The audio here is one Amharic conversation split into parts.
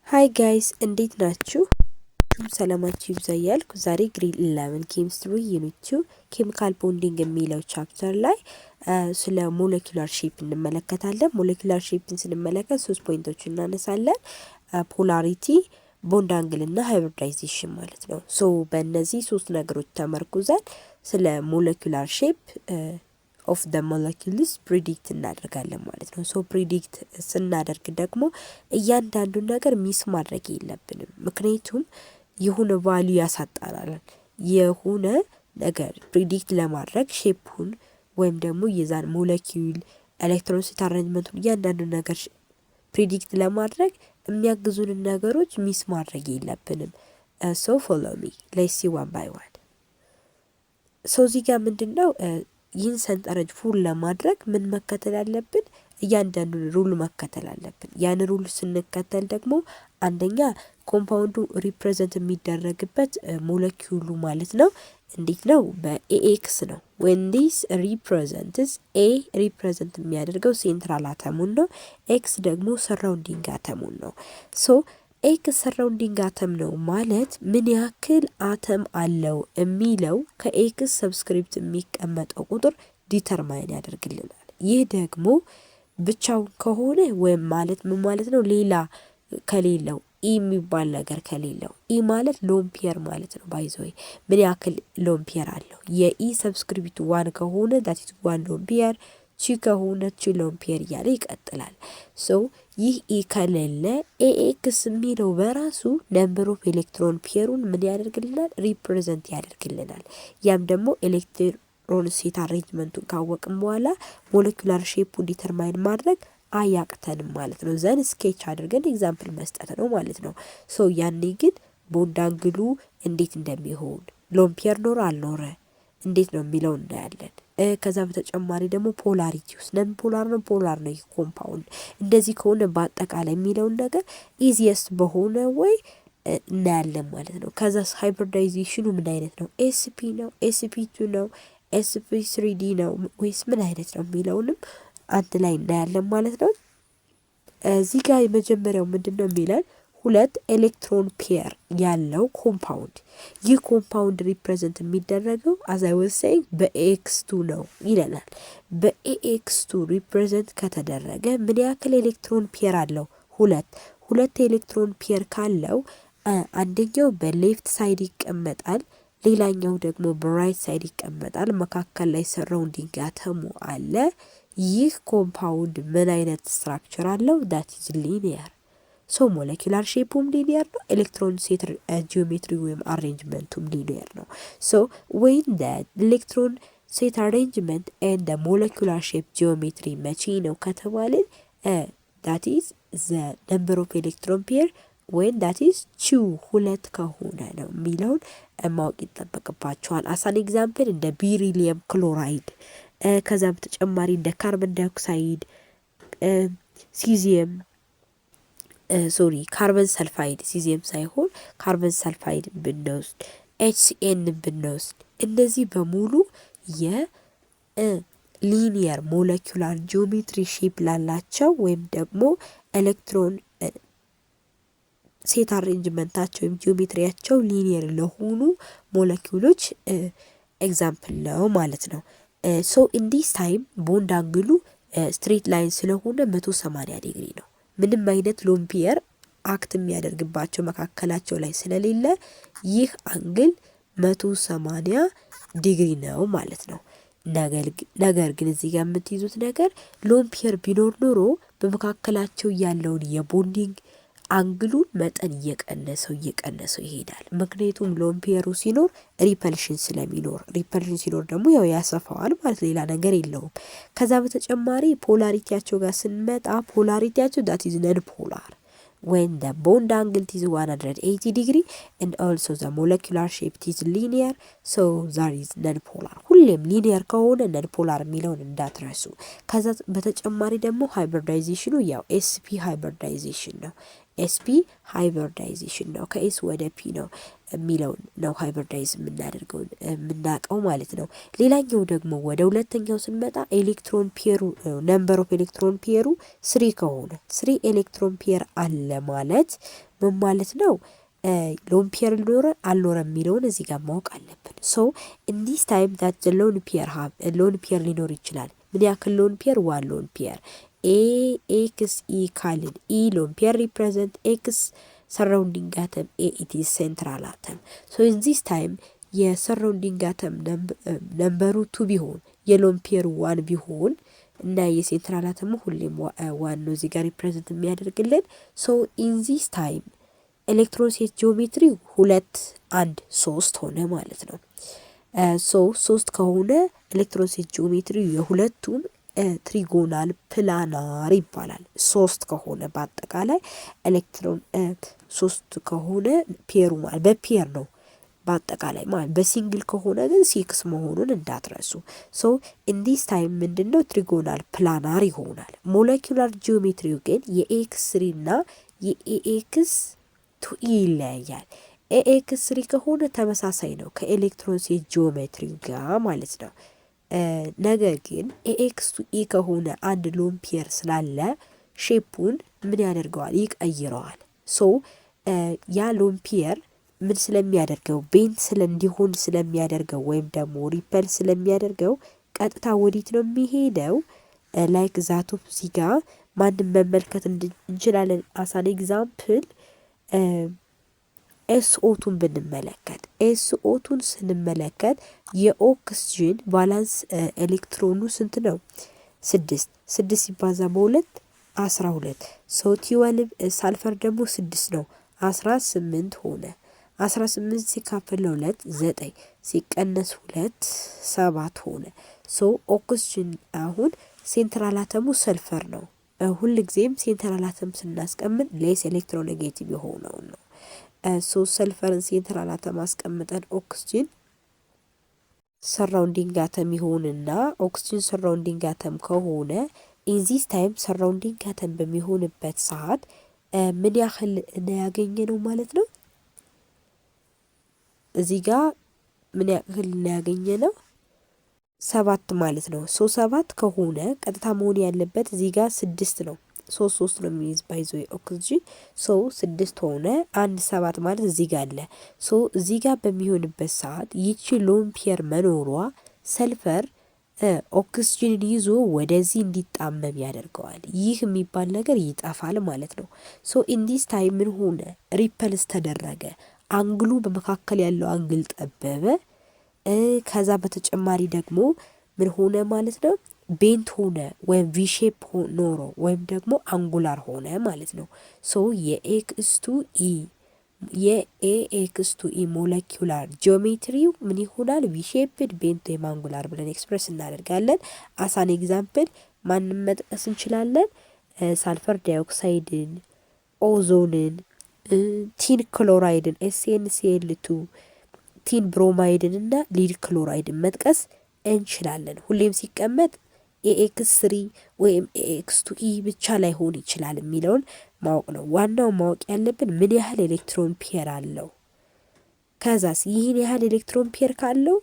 ሃይ ጋይስ እንዴት ናችሁ? ሰላማችሁ ይብዛ እያልኩ ዛሬ ግሬድ 11 ኬሚስትሪ ዩኒት 2 ኬሚካል ቦንዲንግ የሚለው ቻፕተር ላይ ስለ ሞለኪላር ሼፕ እንመለከታለን። ሞለኪላር ሼፕን ስንመለከት 3 ፖይንቶችን እናነሳለን። ፖላሪቲ፣ ቦንድ አንግል እና ሃይብሪዳይዜሽን ማለት ነው። ሶ በእነዚህ 3 ነገሮች ተመርኩዘን ስለ ሞለኪላር ሼፕ ኦፍ ዘ ሞለኪውልስ ፕሪዲክት እናደርጋለን ማለት ነው። ሶ ፕሪዲክት ስናደርግ ደግሞ እያንዳንዱን ነገር ሚስ ማድረግ የለብንም። ምክንያቱም የሆነ ቫልዩ ያሳጣናል። የሆነ ነገር ፕሪዲክት ለማድረግ ሼፑን ወይም ደግሞ የዛን ሞለኪውል ኤሌክትሮኒክ አሬንጅመንቱን እያንዳንዱን ነገር ፕሪዲክት ለማድረግ የሚያግዙንን ነገሮች ሚስ ማድረግ የለብንም። ሶ ፎሎ ሚ ሌትስ ሲ ዋን ባይ ዋን። ሶ እዚህ ጋር ምንድነው ይህን ሰንጠረዥ ፉል ለማድረግ ምን መከተል አለብን? እያንዳንዱን ሩል መከተል አለብን። ያን ሩል ስንከተል ደግሞ አንደኛ ኮምፓውንዱ ሪፕሬዘንት የሚደረግበት ሞለኪውሉ ማለት ነው እንዴት ነው? በኤኤክስ ነው። when this represents ኤ ሪፕሬዘንት የሚያደርገው ሴንትራል አተሙን ነው። ኤክስ ደግሞ ሰራውንዲንግ አተሙን ነው። ሶ ኤክስ ሰራውንዲንግ አተም ነው ማለት ምን ያክል አተም አለው የሚለው ከኤክስ ሰብስክሪፕት የሚቀመጠው ቁጥር ዲተርማይን ያደርግልናል። ይህ ደግሞ ብቻውን ከሆነ ወይም ማለት ምን ማለት ነው? ሌላ ከሌለው ኢ የሚባል ነገር ከሌለው ኢ ማለት ሎምፒየር ማለት ነው። ባይዘይ ምን ያክል ሎምፒየር አለው? የኢ ሰብስክሪፕት 1 ከሆነ ዳት ኢዝ 1 ሎምፒየር፣ ቺ ከሆነ ቺ ሎምፒየር እያለ ይቀጥላል። ሶ ይህ ኢ ከሌለ ኤኤክስ የሚለው በራሱ ነምበር ኦፍ ኤሌክትሮን ፔሩን ምን ያደርግልናል? ሪፕሬዘንት ያደርግልናል። ያም ደግሞ ኤሌክትሮን ሴት አሬንጅመንቱን ካወቅም በኋላ ሞለኪላር ሼፑን ዲተርማይን ማድረግ አያቅተንም ማለት ነው። ዘን ስኬች አድርገን ኤግዛምፕል መስጠት ነው ማለት ነው። ሶ ያኔ ግን ቦንድ አንግሉ እንዴት እንደሚሆን ሎምፒየር ኖረ አልኖረ እንዴት ነው የሚለው እናያለን። ከዛ በተጨማሪ ደግሞ ፖላሪቲ ውስጥ ነን ፖላር ነው ፖላር ነው ኮምፓውንድ እንደዚህ ከሆነ በአጠቃላይ የሚለውን ነገር ኢዚየስት በሆነ ወይ እናያለን ማለት ነው። ከዛ ሃይብሪዳይዜሽኑ ምን አይነት ነው? ኤስፒ ነው፣ ኤስፒ2 ነው፣ ኤስፒ3ዲ ነው ወይስ ምን አይነት ነው የሚለውንም አንድ ላይ እናያለን ማለት ነው። እዚህ ጋር የመጀመሪያው ምንድነው የሚለን ሁለት ኤሌክትሮን ፔር ያለው ኮምፓውንድ፣ ይህ ኮምፓውንድ ሪፕሬዘንት የሚደረገው as I was saying በኤክስ2 ነው ይለናል። በኤክስ2 ሪፕሬዘንት ከተደረገ ምን ያክል ኤሌክትሮን ፔር አለው? ሁለት ኤሌክትሮን ፔር ካለው አንደኛው በሌፍት ሳይድ ይቀመጣል፣ ሌላኛው ደግሞ በራይት ሳይድ ይቀመጣል። መካከል ላይ ሰራውንዲንግ አተሙ አለ። ይህ ኮምፓውንድ ምን አይነት ስትራክቸር አለው? that is linear። ሶ ሞለኪላር ሼፑም ሊኒየር ነው፣ ኤሌክትሮን ሴት ጂኦሜትሪ ወይም አሬንጅመንቱም ሊኒየር ነው። ሶ when the electron set arrangement and the molecular shape geometry መቼ ነው ከተባልን that is the number of electron pair when that is 2 ሁለት ከሆነ ነው የሚለውን ማወቅ ይጠበቅባቸዋል። አሳን ኤግዛምፕል እንደ ቤሪሊየም ክሎራይድ፣ ከዛ በተጨማሪ እንደ ካርበን ዳይኦክሳይድ፣ ሲዚየም ካርበን ሰልፋይድ፣ ሲዚየም ሳይሆን ካርበን ሰልፋይድ ብንወስድ፣ ኤችሲኤን ብንወስድ እነዚህ በሙሉ የሊኒየር ሞለኪላር ጂኦሜትሪ ሼፕ ላላቸው ወይም ደግሞ ኤሌክትሮን ሴት አሬንጅመንታቸው ወይም ጂኦሜትሪያቸው ሊኒየር ለሆኑ ሞለኪውሎች ኤግዛምፕል ነው ማለት ነው። ሶ ኢን ዲስ ታይም ቦንድ አንግሉ ስትሬት ላይን ስለሆነ 180 ዲግሪ ነው። ምንም አይነት ሎምፒየር አክት የሚያደርግባቸው መካከላቸው ላይ ስለሌለ ይህ አንግል 180 ዲግሪ ነው ማለት ነው። ነገር ግን እዚህ ጋር የምትይዙት ነገር ሎምፒየር ቢኖር ኖሮ በመካከላቸው ያለውን የቦንዲንግ አንግሉን መጠን እየቀነሰው ይሄዳል። ምክንያቱም ሎምፒየሩ ሲኖር ሪፐልሽን ስለሚኖር፣ ሪፐልሽን ሲኖር ደግሞ ያው ያሰፋዋል ማለት ሌላ ነገር የለውም። ከዛ በተጨማሪ ፖላሪቲያቸው ጋር ስንመጣ ፖላሪቲያቸው that is non polar when the bond angle is 180 degree and also the molecular shape is linear, so that is non polar። ሁሌም ሊኒየር ከሆነ non polar የሚለውን እንዳትረሱ። ከዛ በተጨማሪ ደግሞ ሃይብሪዳይዜሽኑ ያው ኤስፒ ሃይብሪዳይዜሽን ነው። ኤስፒ ሃይብሪዳይዜሽን ነው፣ ከኤስ ወደ ፒ ነው። የሚለውን ነው ሃይብሪዳይዝ የምናደርገው የምናውቀው ማለት ነው። ሌላኛው ደግሞ ወደ ሁለተኛው ስንመጣ ኤሌክትሮን ፔሩ ነምበር ኦፍ ኤሌክትሮን ፔሩ 3 ከሆነ 3 ኤሌክትሮን ፔር አለ ማለት ምን ማለት ነው? ሎን ፔር ሊኖረ አልኖረ የሚለውን እዚህ ጋር ማወቅ አለብን። ሶ ኢን ዲስ ታይም ዳት ዘ ሎን ፔር ሊኖር ይችላል። ምን ያክል ሎን ፔር? 1 ሎን ፔር ኤ ኤክስ ኢ ካልን ኢ ሎን ፔር ሪፕሬዘንት ኤክስ ሰራውንዲንግ አተም ኤ ኢት ኢዝ ሴንትራል አተም። ሶ ኢን ዚስ ታይም የሰራውንዲንግ አተም ነምበሩ 2 ቢሆን የሎን ፔር 1 ቢሆን እና የሴንትራል አተሙ ሁሌም 1 ነው እዚህ ጋር ሪፕሬዘንት የሚያደርግልን። ሶ ኢን ዚስ ታይም ኤሌክትሮን ሴት ጂኦሜትሪ 2 1 3 ሆነ ማለት ነው። ሶ 3 ከሆነ ኤሌክትሮን ሴት ጂኦሜትሪ የሁለቱም ትሪጎናል ፕላናር ይባላል። 3 ከሆነ በአጠቃላይ ኤሌክትሮን 3 ከሆነ ፔሩ ማለት በፔር ነው በአጠቃላይ ማለት። በሲንግል ከሆነ ግን 6 መሆኑን እንዳትረሱ። ሶ ኢን ዲስ ታይም ምንድነው ትሪጎናል ፕላናር ይሆናል። ሞለኪውላር ጂኦሜትሪው ግን የኤክስ 3 እና የኤክስ 2 ይለያያል። ኤክስ 3 ከሆነ ተመሳሳይ ነው ከኤሌክትሮን ሴት ጂኦሜትሪው ጋር ማለት ነው። ነገር ግን ኤክስ 2 ከሆነ አንድ ሎን ፔር ስላለ ሼፑን ምን ያደርገዋል? ይቀይረዋል። ሶ ያ ሎን ፔር ምን ስለሚያደርገው ቤንት እንዲሆን ስለሚያደርገው ወይም ደግሞ ሪፐል ስለሚያደርገው ቀጥታ ወዴት ነው የሚሄደው? ላይክ ዛቱ ሲጋ ማንም መመልከት እንችላለን። አሳን ኤግዛምፕል ኤስኦቱን ብንመለከት ኤስኦቱን ስንመለከት የኦክስጂን ቫላንስ ኤሌክትሮኑ ስንት ነው? 6 ሲባዛ በ2 12። ሶ ቲወልብ ሳልፈር ደግሞ 6 ነው 18 ሆነ። 18 ሲካፈል ለ2 9 ሲቀነስ 2 7 ሆነ። ሶ ኦክስጂን አሁን ሴንትራል አተሙ ሰልፈር ነው። ሁል ጊዜም ሴንትራል አተም ስናስቀምጥ ሌስ ኤሌክትሮኔጌቲቭ የሆነው ነው። ሶ ሰልፈርን ሴንትራል አተም አስቀምጠን ኦክስጂን ሰራውንዲንግ አተም ይሆንና ኦክስጂን ሰራውንዲንግ አተም ከሆነ ኢን ዚስ ታይም ሰራውንዲንግ አተም በሚሆንበት ሰዓት ምን ያህል ያገኘ ነው ማለት ነው? እዚህ ጋር ምን ያህል ያገኘ ነው? 7 ማለት ነው። ሶ 7 ከሆነ ቀጥታ መሆን ያለበት እዚህ ጋር 6 ነው። 3 ነው የሚይዝ ባይዞ ኦክስጂን። ሶ 6 ሆነ 1 7 ማለት እዚህ ጋር አለ። ሶ እዚህ ጋር በሚሆንበት ሰዓት ይቺ ሎን ፔር መኖሯ ሰልፈር ኦክስጂንን ይዞ ወደዚህ እንዲጣመም ያደርገዋል። ይህ የሚባል ነገር ይጠፋል ማለት ነው። ሶ ኢን ዲስ ታይም ምን ሆነ? ሪፐልስ ተደረገ። አንግሉ በመካከል ያለው አንግል ጠበበ። ከዛ በተጨማሪ ደግሞ ምን ሆነ ማለት ነው? ቤንት ሆነ ወይም ቪሼፕ ኖሮ ወይም ደግሞ አንጉላር ሆነ ማለት ነው። ሶ የኤክስ2ኢ ሞለኪውላር ጂኦሜትሪው ምን ይሆናል? ቪሼፕድ ቤንት ወይም አንጉላር ብለን ኤክስፕረስ እናደርጋለን። አሳን ኤግዛምፕል ማንም መጥቀስ እንችላለን። ሳልፈር ዳይኦክሳይድን፣ ኦዞንን፣ ቲን ክሎራይድን ኤስኤንሲኤል2 ቲን ብሮማይድን እና ሊድ ክሎራይድን መጥቀስ እንችላለን። ሁሌም ሲቀመጥ ኤክስ3 ወይም ኤክስ2ኢ ብቻ ላይሆን ይችላል የሚለውን ማወቅ ነው። ዋናው ማወቅ ያለብን ምን ያህል ኤሌክትሮን ፔር አለው። ከዛስ ይህን ያህል ኤሌክትሮን ፔር ካለው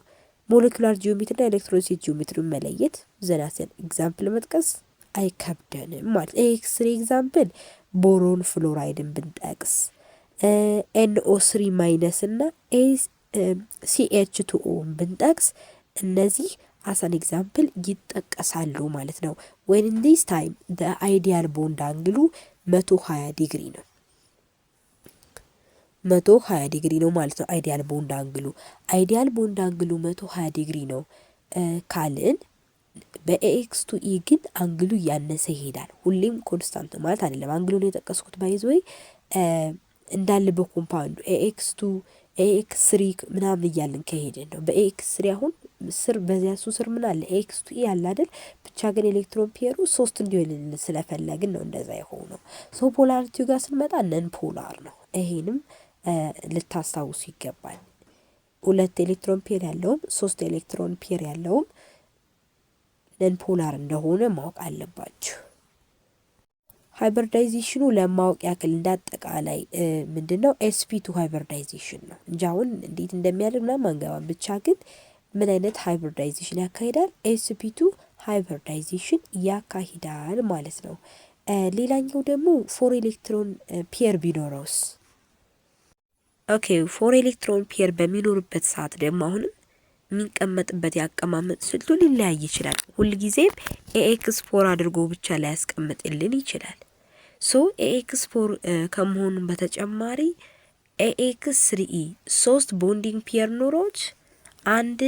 ሞለኪውላር ጂኦሜትሪና ኤሌክትሮን ሴት ጂኦሜትሪን መለየት ዘናሰን ኤግዛምፕል መጥቀስ አይከብደንም ማለት። ኤክስ3 ኤግዛምፕል ቦሮን ፍሎራይድን ብንጠቅስ ኤንኦ3 ማይነስ እና ሲኤች2ኦ ብንጠቅስ እነዚህ አሳን ኤግዛምፕል ይጠቀሳሉ ማለት ነው። when in this time the ideal bond አንግሉ 120 ዲግሪ ነው። 120 ዲግሪ ነው ማለት ነው። አይዲያል ቦንድ አንግሉ 120 ዲግሪ ነው ካልን በኤክስ2ኢ ግን አንግሉ እያነሰ ይሄዳል። ሁሌም ኮንስታንት ማለት አይደለም። አንግሉን የጠቀስኩት ባይዝ ወይ እንዳለ በኮምፓውንዱ ኤክስ2 ኤክስ3 ምናምን እያልን ከሄድን ነው። በኤክስ3 አሁን ስር በዚያሱ ስር ምን አለ ኤክስ2ኢ ያለ አይደል? ብቻ ግን ኤሌክትሮን ፔሩ 3 እንዲሆን ስለፈለግን ነው እንደዛ የሆነው። ሶ ፖላሪቲው ጋር ስንመጣ ነን ፖላር ነው። ይሄንም ልታስታውሱ ይገባል። 2 ኤሌክትሮን ፔር ያለውም 3 ኤሌክትሮን ፔር ያለውም ነን ፖላር እንደሆነ ማወቅ አለባችሁ። ሃይብሪዳይዜሽኑ ለማወቅ ያክል እንዳጠቃላይ ምንድነው sp2 ሃይብሪዳይዜሽን ነው እንጂ አሁን እንዴት እንደሚያደርግ ምናምን አንገባም። ብቻ ግን ምን አይነት ሃይብሪዳይዜሽን ያካሂዳል? sp2 ሃይብሪዳይዜሽን ያካሂዳል ማለት ነው። ሌላኛው ደግሞ ፎር ኤሌክትሮን ፔር ቢኖረውስ? ኦኬ ፎር ኤሌክትሮን ፔር በሚኖርበት ሰዓት ደግሞ አሁንም የሚቀመጥበት ያቀማመጥ ስልቱ ሊለያይ ይችላል። ሁልጊዜም ኤኤክስ4 አድርጎ ብቻ ላይ ያስቀምጥልን ይችላል። ሶ ኤኤክስ4 ከመሆኑ በተጨማሪ ኤኤክስ3ኢ 3 ቦንዲንግ ፔር ኖሮች አንድ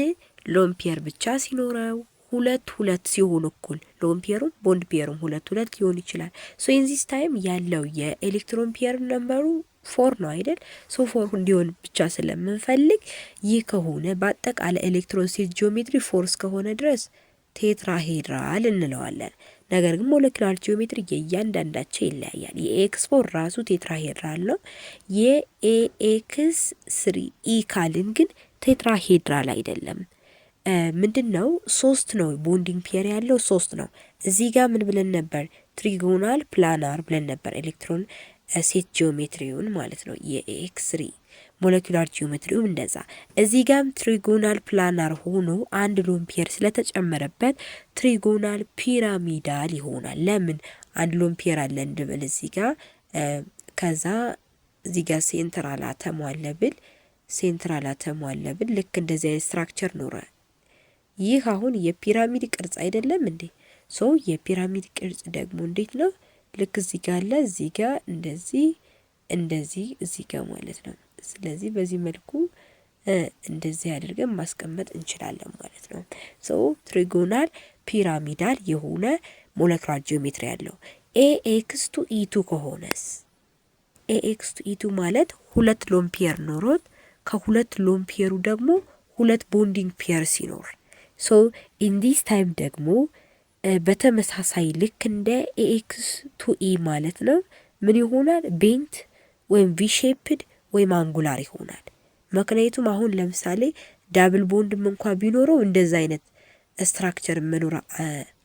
ሎን ፔር ብቻ ሲኖረው ሁለት ሲሆን እኩል ሎን ፔሩም ቦንድ ፔሩም ሁለት ሊሆን ይችላል። ሶ ኢን ዚስ ታይም ያለው የኤሌክትሮን ፔር ነምበሩ 4 ነው አይደል? ሶ 4 እንዲሆን ብቻ ስለምንፈልግ ይህ ከሆነ በአጠቃላይ ኤሌክትሮን ስቴት ጂኦሜትሪ 4 እስከሆነ ድረስ ቴትራሄድራል እንለዋለን። ነገር ግን ሞለኪውላር ጂኦሜትሪ የእያንዳንዳቸው ይለያያል። የኤክስ4 ራሱ ቴትራሄድራል ነው። የኤኤክስ3ኢ ካልን ግን ቴትራሄድራል አይደለም። ምንድነው? 3 ነው ቦንዲንግ ፔር ያለው 3 ነው። እዚህ ጋር ምን ብለን ነበር? ትሪጎናል ፕላናር ብለን ነበር ኤሌክትሮን ሴት ጂኦሜትሪውን ማለት ነው። የኤክስ3 ሞለኪውላር ጂኦሜትሪውም እንደዛ። እዚህ ጋርም ትሪጎናል ፕላናር ሆኖ አንድ ሎን ፔር ስለተጨመረበት ትሪጎናል ፒራሚዳል ይሆናል። ለምን? አንድ ሎን ፔር አለ እንድብል እዚህ ጋር ከዛ እዚህ ጋር ሴንትራል አተም አለብል ልክ እንደዚህ አይነት ስትራክቸር ኖረ። ይህ አሁን የፒራሚድ ቅርጽ አይደለም እንዴ? ሶ የፒራሚድ ቅርጽ ደግሞ እንዴት ነው? ልክ እዚህ ጋር አለ፣ እዚህ ጋር እንደዚህ እዚህ ጋር ማለት ነው። ስለዚህ በዚህ መልኩ እንደዚህ አድርገን ማስቀመጥ እንችላለን ማለት ነው። ሶ ትሪጎናል ፒራሚዳል የሆነ ሞለኪውላር ጂኦሜትሪ ያለው AX2E2 ከሆነስ? AX2E2 ማለት ሁለት ሎን ፔር ኖሮት ከሁለት ሎን ፔሩ ደግሞ ሁለት ቦንዲንግ ፔር ሲኖር ሶ ኢን ዲስ ታይም ደግሞ በተመሳሳይ ልክ እንደ AX2E ማለት ነው ምን ይሆናል? ቤንት ወይም ቪሼፕድ ወይም አንጉላር ይሆናል። ምክንያቱም አሁን ለምሳሌ ዳብል ቦንድም እንኳን ቢኖረው እንደዛ አይነት ስትራክቸር መኖር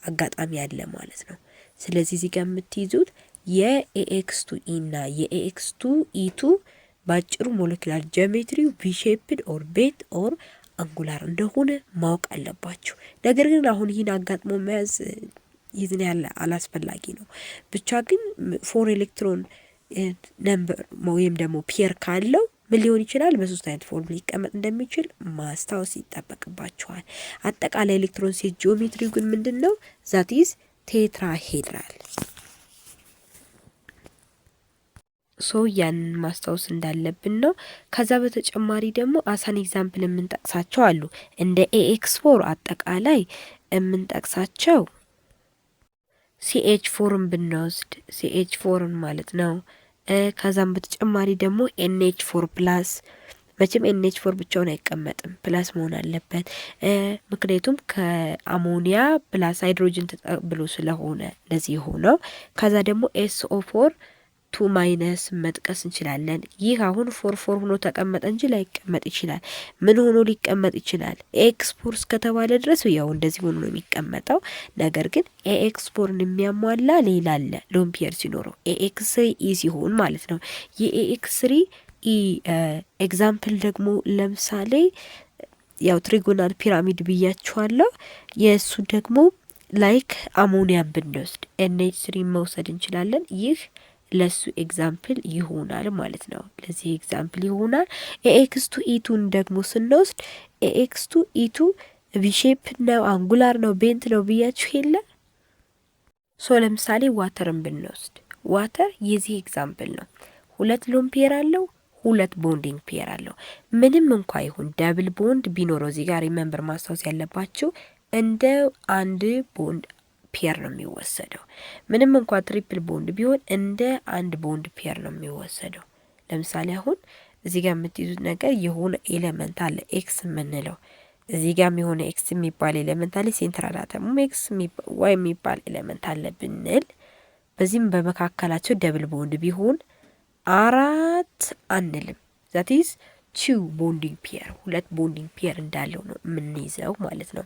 አጋጣሚ ያለ ማለት ነው። ስለዚህ እዚህ ጋር የምትይዙት የAX2E እና የAX2E2 ባጭሩ ሞለኪውላር ጂኦሜትሪው ቪሼፕድ ኦር ቤንት ኦር አንጉላር እንደሆነ ማወቅ አለባችሁ። ነገር ግን አሁን ይህን አጋጥሞ መያዝ ይዝን ያለ አላስፈላጊ ነው። ብቻ ግን ፎር ኤሌክትሮን ነምበር ወይም ደግሞ ፔር ካለው ምን ሊሆን ይችላል? በሶስት አይነት ፎርም ሊቀመጥ እንደሚችል ማስታወስ ይጠበቅባችኋል። አጠቃላይ ኤሌክትሮን ሴት ጂኦሜትሪ ግን ምንድነው? ዛት ኢዝ ቴትራሄድራል። ሶ ያንን ማስታወስ እንዳለብን ነው። ከዛ በተጨማሪ ደግሞ አሳን ኤግዛምፕል የምንጠቅሳቸው አሉ። እንደ AX4 አጠቃላይ የምንጠቅሳቸው CH4ን ብንወስድ CH4ን ማለት ነው። ከዛም በተጨማሪ ደግሞ NH4 ፕላስ፣ መቼም NH4 ብቻውን አይቀመጥም፣ ፕላስ መሆን አለበት። ምክንያቱም ከአሞኒያ ፕላስ ሃይድሮጅን ተቀብሎ ስለሆነ ለዚህ ሆነው። ከዛ ደግሞ SO4 2 ማይነስ መጥቀስ እንችላለን። ይህ አሁን 4 ሆኖ ተቀመጠ እንጂ ላይቀመጥ ይችላል። ምን ሆኖ ሊቀመጥ ይችላል? ኤክስፖር እስከተባለ ድረስ ያው እንደዚህ ሆኖ ነው የሚቀመጠው። ነገር ግን ኤክስፖርን የሚያሟላ ሌላ አለ ሎን ፔር ሲኖረው AX3E ሲሆን ማለት ነው። የAX3E ኤግዛምፕል ደግሞ ለምሳሌ ያው ትሪጎናል ፒራሚድ ብያችኋለሁ። የእሱ ደግሞ ላይክ አሞኒያን ብንወስድ NH3 መውሰድ እንችላለን። ይህ ለሱ ኤግዛምፕል ይሆናል ማለት ነው። ለዚህ ኤግዛምፕል ይሆናል። AX2E2ን ደግሞ ስንወስድ AX2E2 ቪሼፕ ነው፣ አንጉላር ነው፣ ቤንት ነው ብያችሁ የለ። ሶ ለምሳሌ ዋተርን ብንወስድ ዋተር የዚህ ኤግዛምፕል ነው። ሁለት ሎን ፔር አለው፣ ሁለት ቦንዲንግ ፔር አለው። ምንም እንኳ ይሁን ዳብል ቦንድ ቢኖረው እዚህ ጋር ሪሜምበር ማስታወስ ያለባችሁ እንደ አንድ ቦንድ ፔር ነው የሚወሰደው። ምንም እንኳን ትሪፕል ቦንድ ቢሆን እንደ አንድ ቦንድ ፔር ነው የሚወሰደው። ለምሳሌ አሁን እዚህ ጋር የምትይዙት ነገር የሆነ ኤሌመንት አለ ኤክስ የምንለው፣ እዚህ ጋር የሆነ ኤክስ የሚባል ኤሌመንት አለ፣ ሴንትራል አተሙ ኤክስ ዋይ የሚባል ኤሌመንት አለ ብንል፣ በዚህም በመካከላቸው ደብል ቦንድ ቢሆን 4 አንልም። ዛት ኢዝ 2 ቦንዲንግ ፔር፣ ሁለት ቦንዲንግ ፔር እንዳለው ነው የምንይዘው ማለት ነው።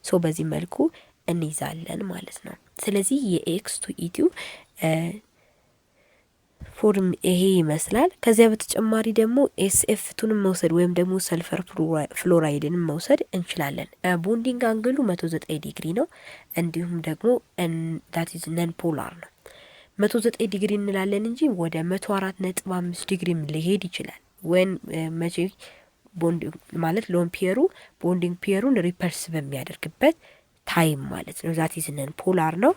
ሶ በዚህ መልኩ እንይዛለን ማለት ነው። ስለዚህ የAX2E2 ፎርም ይሄ ይመስላል። ከዚያ በተጨማሪ ደግሞ ኤስኤፍ2ንም መውሰድ ወይም ደግሞ ሰልፈር ፍሎራይድንም መውሰድ እንችላለን። ቦንዲንግ አንግሉ 109 ዲግሪ ነው። እንዲሁም ደግሞ ዳት ኢዝ ነን ፖላር ነው። 109 ዲግሪ እንላለን እንጂ ወደ 104.5 ዲግሪም ሊሄድ ይችላል። ወን መቼ ቦንዲንግ ማለት ሎን ፒየሩ ቦንዲንግ ፒየሩን ሪፐርስ በሚያደርግበት ታይም ማለት ነው። ዛት ኢዝ ነን ፖላር ነው።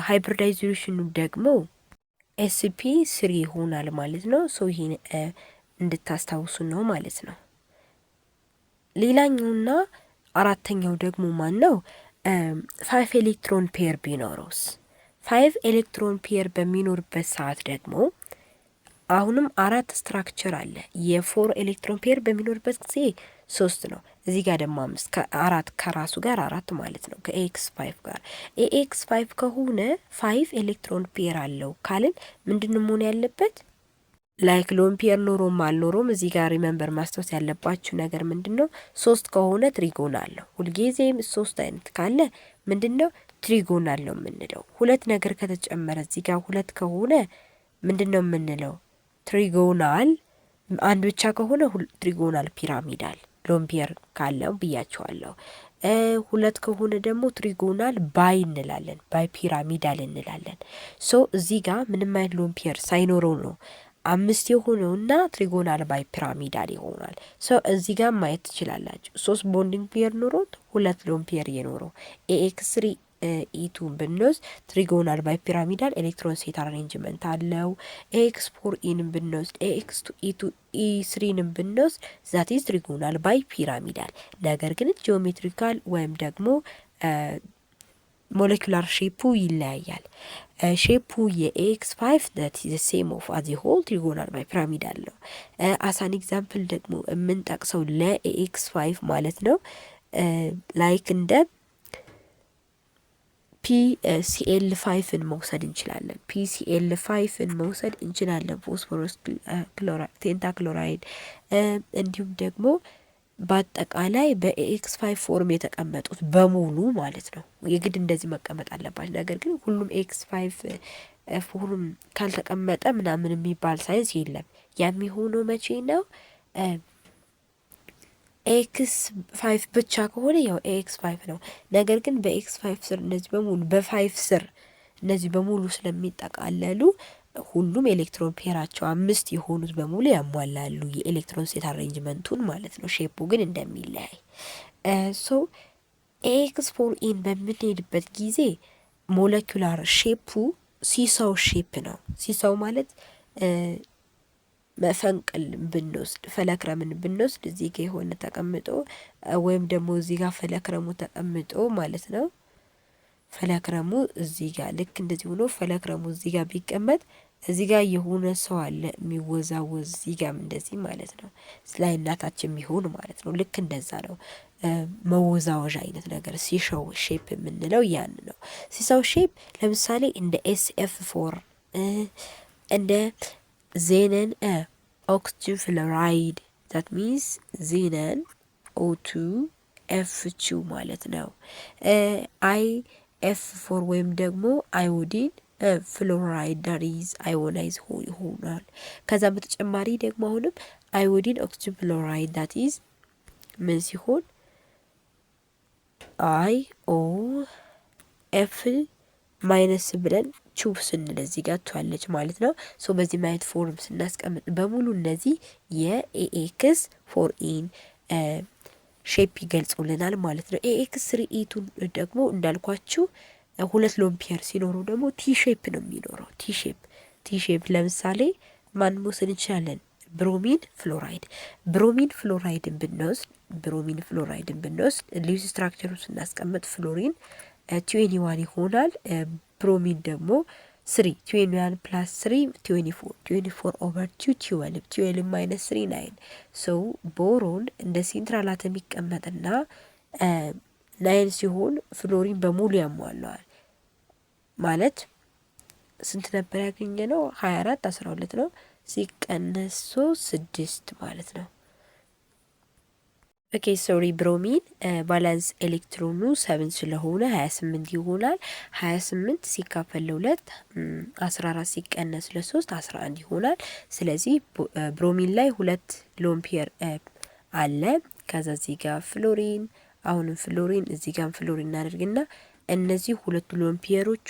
ሃይብሪዳይዜሽኑ ደግሞ ኤስፒ 3 ይሆናል ማለት ነው። ሶ ይሄን እንድታስታውሱ ነው ማለት ነው። ሌላኛውና አራተኛው ደግሞ ማን ነው? 5 ኤሌክትሮን ፔር ቢኖረውስ? 5 ኤሌክትሮን ፔር በሚኖርበት ሰዓት ደግሞ አሁንም 4 ስትራክቸር አለ። የ4 ኤሌክትሮን ፔር በሚኖርበት ጊዜ 3 ነው። እዚህ ጋር ደግሞ 5 ከአራት ከራሱ ጋር 4 ማለት ነው። ከኤክስ5 ጋር ኤክስ5 ከሆነ 5 ኤሌክትሮን ፔር አለው ካልን ምንድነው መሆን ያለበት? ላይክ ሎን ፔር ኖሮም አልኖሮም እዚህ ጋር ሪመምበር ማስታወስ ያለባችሁ ነገር ምንድነው? 3 ከሆነ ትሪጎናል ነው። ሁልጊዜም 3 አይነት ካለ ምንድነው ትሪጎናል ነው የምንለው። ሁለት ነገር ከተጨመረ እዚህ ጋር 2 ከሆነ ምንድነው የምንለው? ትሪጎናል። አንድ ብቻ ከሆነ ትሪጎናል ፒራሚዳል ሎምፒየር ካለው ብያቸዋለሁ። ሁለት ከሆነ ደግሞ ትሪጎናል ባይ እንላለን፣ ባይ ፒራሚዳል እንላለን። ሶ እዚህ ጋር ምንም አይነት ሎምፒየር ሳይኖረው ነው 5 የሆነውና ትሪጎናል ባይ ፒራሚዳል ይሆናል። ሶ እዚህ ጋር ማየት ትችላላችሁ። 3 ቦንዲንግ ፒየር ኖሮት 2 ሎምፒየር የኖረው ኤክስ3 ኢቱን ብንወስድ ትሪጎናል ባይ ፒራሚዳል ኤሌክትሮን ሴት አሬንጅመንት አለው። ኤክስ4 ኢንም ብንወስድ ኤክስ2 ኢቱ ኢ3ንም ብንወስድ ዛት ኢዝ ትሪጎናል ባይ ፒራሚዳል። ነገር ግን ጂኦሜትሪካል ወይም ደግሞ ሞለኪላር ሼፑ ይለያያል። ሼፑ የኤክስ5 ዛት ኢዝ ሴም ኦፍ አዚ ሆል ትሪጎናል ባይ ፒራሚዳል ነው። አሳን ኤግዛምፕል ደግሞ የምንጠቅሰው ለኤክስ5 ማለት ነው ላይክ እንደ ፒሲኤል5ን መውሰድ እንችላለን። ፒሲኤል5ን መውሰድ እንችላለን። ፎስፎረስ ቴንታክሎራይድ እንዲሁም ደግሞ በአጠቃላይ በኤክስ5 ፎርም የተቀመጡት በሙሉ ማለት ነው። የግድ እንደዚህ መቀመጥ አለባቸው። ነገር ግን ሁሉም ኤክስ5 ፎርም ካልተቀመጠ ምናምን የሚባል ሳይንስ የለም። የሚሆነው መቼ ነው? ኤክስ5 ብቻ ከሆነ ያው ኤክስ5 ነው። ነገር ግን በኤክስ5 ስር እነዚህ በሙሉ በ5 ስር እነዚህ በሙሉ ስለሚጠቃለሉ ሁሉም ኤሌክትሮን ፔራቸው 5 የሆኑት በሙሉ ያሟላሉ የኤሌክትሮን ሴት አሬንጅመንቱን ማለት ነው። ሼፑ ግን እንደሚለያይ ሶ ኤክስ4 ኢን በምንሄድበት ጊዜ ሞለኪላር ሼፑ ሲሳው ሼፕ ነው። ሲሳው ማለት መፈንቅል ብንወስድ ፈለክረምን ብንወስድ እዚህ ጋር የሆነ ተቀምጦ ወይም ደግሞ እዚህ ጋር ፈለክረሙ ተቀምጦ ማለት ነው። ፈለክረሙ እዚህ ጋር ልክ እንደዚህ ሆኖ ፈለክረሙ እዚህ ጋር ቢቀመጥ እዚህ ጋር የሆነ ሰው አለ የሚወዛወዝ እዚህ ጋር እንደዚህ ማለት ነው። ላይ እናታችን የሚሆን ማለት ነው። ልክ እንደዛ ነው። መወዛወዣ አይነት ነገር ሲሻው ሼፕ የምንለው ያን ነው። ሲሳው ሼፕ ለምሳሌ እንደ ኤስኤፍ4 እንደ ዜነን ኦክሲጅን ፍሎራይድ ዛት ሚንስ ዜነን ኦ2 ኤፍ2 ማለት ነው። አይ ኤፍ4 ወይም ደግሞ አዮዲን ፍሎራይድ ዳሪዝ አዮናይዝ ይሆናል። ከዛ በተጨማሪ ደግሞ አሁንም አዮዲን ኦክሲጅን ፍሎራይድ ዳት ኢዝ ምን ሲሆን አይ ኦ ኤፍ ማይነስ ብለን ቹብ ስንል እዚህ ጋር ትዋለች ማለት ነው። ሶ በዚህ ማየት ፎርም ስናስቀምጥ በሙሉ እነዚህ የኤኤክስ 4ኢን ሼፕ ይገልጹልናል ማለት ነው። ኤኤክስ 3ኢቱን ደግሞ እንዳልኳችሁ 2 ሎምፒየር ሲኖረው ደግሞ ቲ ሼፕ ነው የሚኖረው። ቲ ሼፕ ለምሳሌ ማን መውሰድ እንችላለን? ብሮሚን ፍሎራይድን ብንወስድ ሊውስ ስትራክቸሩ ስናስቀምጥ ፍሎሪን 21 ይሆናል። ብሮሚን ደግሞ 3 21 + 3 24 ኦቨር 2 12 ማይነስ 3 9 ሶ ቦሮን እንደ ሴንትራል አተም ይቀመጥና 9 ሲሆን ፍሎሪን በሙሉ ያሟላዋል ማለት ስንት ነበር ያገኘነው? 24 12 ነው ሲቀነስ 6 ማለት ነው። ኦኬ ሶሪ ብሮሚን ባላንስ ኤሌክትሮኑ 7 ስለሆነ 28 ይሆናል። 28 ሲካፈል ለ2 14 ሲቀነስ ለ3 11 ይሆናል። ስለዚህ ብሮሚን ላይ 2 ሎምፒየር አለ። ከዛ እዚህ ጋር ፍሎሪን አሁንም ፍሎሪን እዚህ ጋር ፍሎሪን እናደርግና እነዚህ ሁለት ሎምፒየሮቹ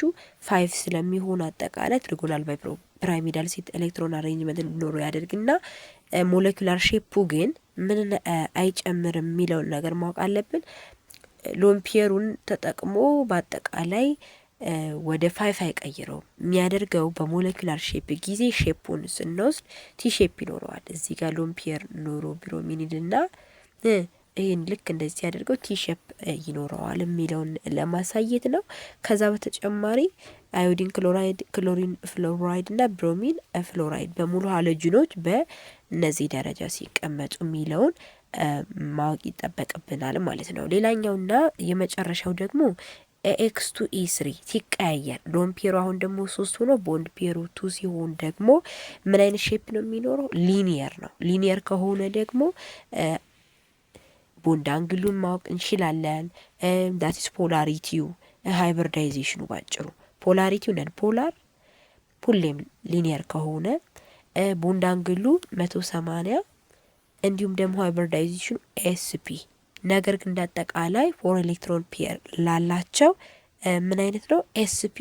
5 ስለሚሆን አጠቃላይ ትሪጎናል ባይ ፒራሚዳል ሴት ኤሌክትሮን አሬንጅመንት እንዲኖረው ያደርግና ሞለኪውላር ሼፑ ግን ምን አይጨምርም የሚለውን ነገር ማወቅ አለብን። ሎምፒየሩን ተጠቅሞ በአጠቃላይ ወደ 5 አይቀይረው የሚያደርገው በሞለኪውላር ሼፕ ጊዜ ሼፑን ስንወስድ ቲ ሼፕ ይኖረዋል። እዚህ ጋር ሎምፒየር ኖሮ ብሮሚንና ይሄን ልክ እንደዚህ ያደርገው ቲ ሼፕ ይኖረዋል የሚለውን ለማሳየት ነው። ከዛ በተጨማሪ አዮዲን ክሎራይድ፣ ክሎሪን ፍሎራይድ እና ብሮሚን ፍሎራይድ በሙሉ ሃሎጂኖች በእነዚህ ደረጃ ሲቀመጡ የሚለውን ማወቅ ይጠበቅብናል ማለት ነው። ሌላኛውና የመጨረሻው ደግሞ ኤክስ ቱ ኢ3 ሲቀያየር ሎምፒየሩ አሁን ደግሞ 3 ሆኖ ቦንድ ፒየሩ 2 ሲሆን ደግሞ ምን አይነት ሼፕ ነው የሚኖረው? ሊኒየር ነው። ሊኒየር ከሆነ ደግሞ ቦንድ አንግሉን ማወቅ እንችላለን። ዳትስ ፖላሪቲው ሃይብሪዳይዜሽኑ ባጭሩ ፖላሪቲው ነን ፖላር ሁሌም ሊኒየር ከሆነ ቦንድ አንግሉ 180 እንዲሁም ደግሞ ሃይብሪዳይዜሽኑ ኤስፒ። ነገር ግን እንዳጠቃላይ ፎር ኤሌክትሮን ፔር ላላቸው ምን አይነት ነው? ኤስፒ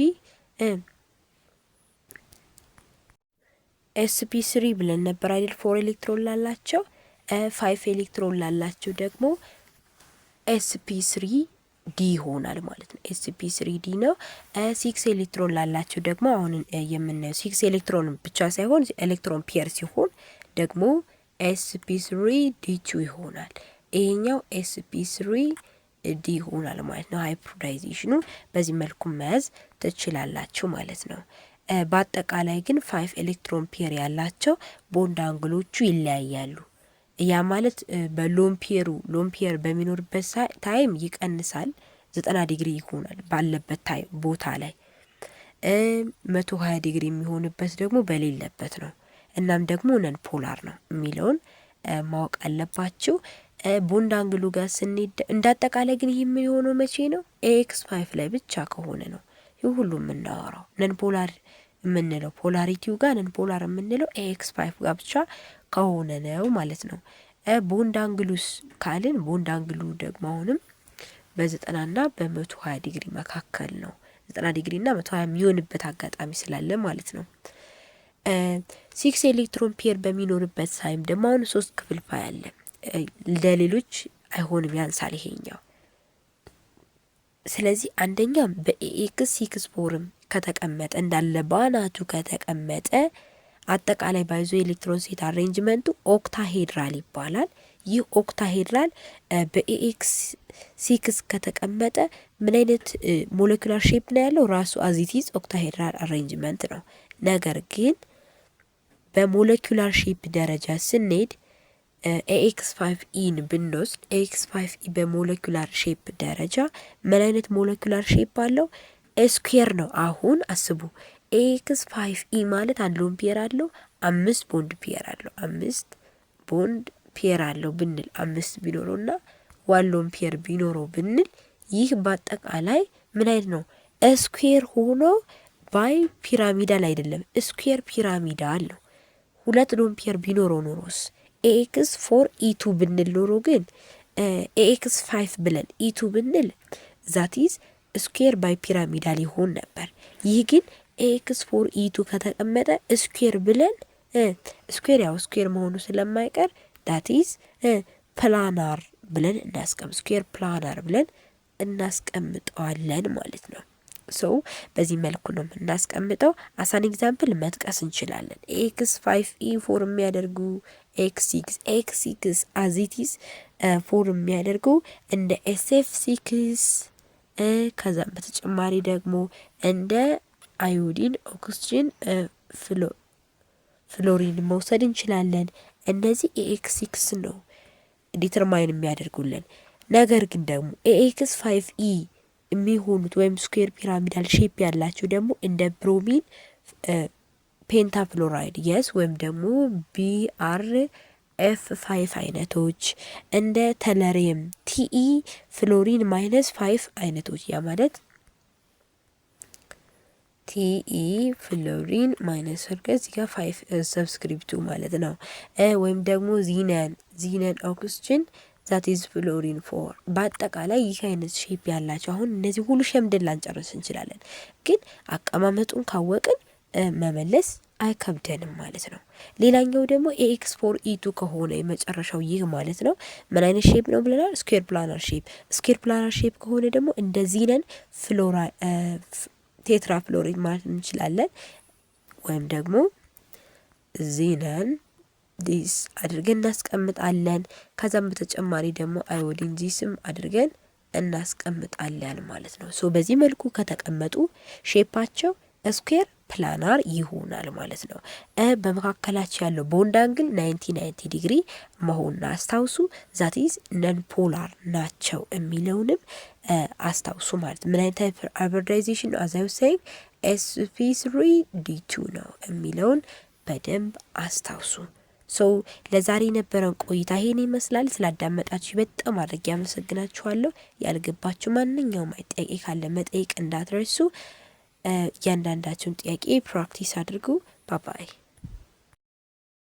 3 ብለን ነበር አይደል? ፎር ኤሌክትሮን ላላቸው 5 ኤሌክትሮን ላላቸው ደግሞ sp3 ዲ ይሆናል ማለት ነው። sp3 ዲ ነው። 6 ኤሌክትሮን ላላቸው ደግሞ አሁን የምናየው 6 ኤሌክትሮን ብቻ ሳይሆን ኤሌክትሮን ፔር ሲሆን ደግሞ sp3 ዲ2 ይሆናል። ይሄኛው sp3 ዲ ይሆናል ማለት ነው። ሃይብሪዳይዜሽኑ በዚህ መልኩ መያዝ ትችላላችሁ ማለት ነው። በአጠቃላይ ግን 5 ኤሌክትሮን ፔር ያላቸው ቦንድ አንግሎቹ ይለያያሉ። ያ ማለት ሎምፒየር በሚኖርበት ታይም ይቀንሳል 90 ዲግሪ ይሆናል ባለበት ታይም ቦታ ላይ 120 ዲግሪ የሚሆንበት ደግሞ በሌለበት ነው። እናም ደግሞ ነን ፖላር ነው የሚለውን ማወቅ አለባችሁ። ቦንድ አንግሉ ጋር ስንሄድ እንዳጠቃላይ ግን ይሄ የሚሆነው መቼ ነው? ኤክስ5 ላይ ብቻ ከሆነ ነው ይህ ሁሉ የምናወራው። ነን ፖላር የምንለው ፖላሪቲው ጋር ነን ፖላር የምንለው ኤክስ5 ጋር ብቻ ከሆነ ነው ማለት ነው። ቦንድ አንግሉስ ካልን ቦንድ አንግሉ ደግሞ አሁንም በ90 እና በ120 ዲግሪ መካከል ነው። 90 ዲግሪ እና 120 የሚሆንበት አጋጣሚ ስላለ ማለት ነው። 6 ኤሌክትሮን ፔር በሚኖርበት ታይም ደግሞ አሁን 3 ክፍልፋይ አለ። ለሌሎች አይሆንም ያንሳል ይሄኛው። ስለዚህ አንደኛ በኤክስ 6 ፎርም ከተቀመጠ እንዳለ ባናቱ ከተቀመጠ አጠቃላይ ባይዞ ኤሌክትሮን ሴት አሬንጅመንቱ ኦክታሄድራል ይባላል። ይህ ኦክታሄድራል በኤክስ 6 ከተቀመጠ ምን አይነት ሞለኪውላር ሼፕ ነው ያለው? ራሱ አዚቲዝ ኦክታሄድራል አሬንጅመንት ነው። ነገር ግን በሞለኪውላር ሼፕ ደረጃ ስንሄድ ኤክስ5ኢን ብንወስድ ኤክስ5ኢ በሞለኪውላር ሼፕ ደረጃ ምን አይነት ሞለኪውላር ሼፕ አለው? ስኩዌር ነው። አሁን አስቡ ኤክስ5ኢ ማለት አንድ ሎን ፔር አለው 5 ቦንድ ፔር አለው 5 ቦንድ ፔር አለው ብንል 5 ቢኖረውና 1 ሎን ፔር ቢኖረው ብንል ይህ በአጠቃላይ ምን አይነት ነው? ስኩዌር ሆኖ ባይ ፒራሚዳል አይደለም፣ ስኩዌር ፒራሚዳል ነው። 2 ሎን ፔር ቢኖረው ኖሮስ ኤክስ4 ኢቱ ብንል ኖሮ ግን ኤክስ5 ብለን ኢቱ ብንል ዛቲዝ ስኩዌር ባይ ፒራሚዳል ይሆን ነበር። ይህ ግን ኤክስ4 ኢቱ ከተቀመጠ ስኩዌር ብለን ስኩዌር ያው ስኩዌር መሆኑ ስለማይቀር ዳቲዝ ፕላናር ብለን ስኩዌር ፕላናር ብለን እናስቀምጠዋለን ማለት ነው። ሶ በዚህ መልኩ ነው የምናስቀምጠው። አሳን ኤግዛምፕል መጥቀስ እንችላለን። ኤክስ5ኢ ፎር የሚያደርጉ ኤክስ6 አዚቲስ ፎር የሚያደርጉ እንደ ኤስኤፍ6 ከዛም በተጨማሪ ደግሞ እንደ አዮዲን፣ ኦክሲጅን፣ ፍሎሪን መውሰድ እንችላለን። እነዚህ ኤክስ6 ነው ዲተርማይን የሚያደርጉልን። ነገር ግን ደግሞ ኤክስ5ኢ የሚሆኑት ወይም ስኩዌር ፒራሚዳል ሼፕ ያላቸው ደግሞ እንደ ብሮሚን ፔንታፍሎራይድ የስ ወይም ደግሞ BR F5 አይነቶች እንደ ተለሪየም TE ፍሎሪን -5 አይነቶች ያ ማለት TE ፍሎሪን ማይነስ እዚህ ጋር 5 ሰብስክሪፕቱ ማለት ነው። ወይም ደግሞ ዚነን ኦክስጅን that is ፍሎሪን 4 በአጠቃላይ ይህ አይነት ሼፕ ያላቸው አሁን እነዚህ ሁሉ ሸምድን ላንጨርስ እንችላለን፣ ግን አቀማመጡን ካወቅን መመለስ አይከብደንም ማለት ነው። ሌላኛው ደግሞ AX4 E2 ከሆነ የመጨረሻው ይህ ማለት ነው ምን አይነት ሼፕ ነው ብለናል? ስኩዌር ፕላናር ሼፕ። ስኩዌር ፕላናር ሼፕ ከሆነ ደግሞ እንደዚህ ነን ቴትራ ፍሎሪን ማለት እንችላለን፣ ወይም ደግሞ ዚነን ዲስ አድርገን እናስቀምጣለን። ከዛም በተጨማሪ ደግሞ አዮዲን ዲስም አድርገን እናስቀምጣለን ማለት ነው። ሶ በዚህ መልኩ ከተቀመጡ ሼፓቸው ስኩዌር ፕላናር ይሆናል ማለት ነው። በመካከላቸው ያለው ቦንድ አንግል 90 ዲግሪ መሆኑን አስታውሱ። ዛት ኢዝ ነን ፖላር ናቸው የሚለውንም አስታውሱ ማለት ምን አይነት ታይፕ ሃይብሪዳይዜሽን ነው? አዛዩ ሴይንግ sp3d2 ነው የሚለውን በደንብ አስታውሱ። ሶ ለዛሬ የነበረን ቆይታ ይሄን ይመስላል። ስላዳመጣችሁ በጣም አድርጌ አመሰግናችኋለሁ። ያልገባችሁ ማንኛውም ጥያቄ ካለ መጠየቅ እንዳትረሱ። እያንዳንዳችሁን ጥያቄ ፕራክቲስ አድርጉ። ባባይ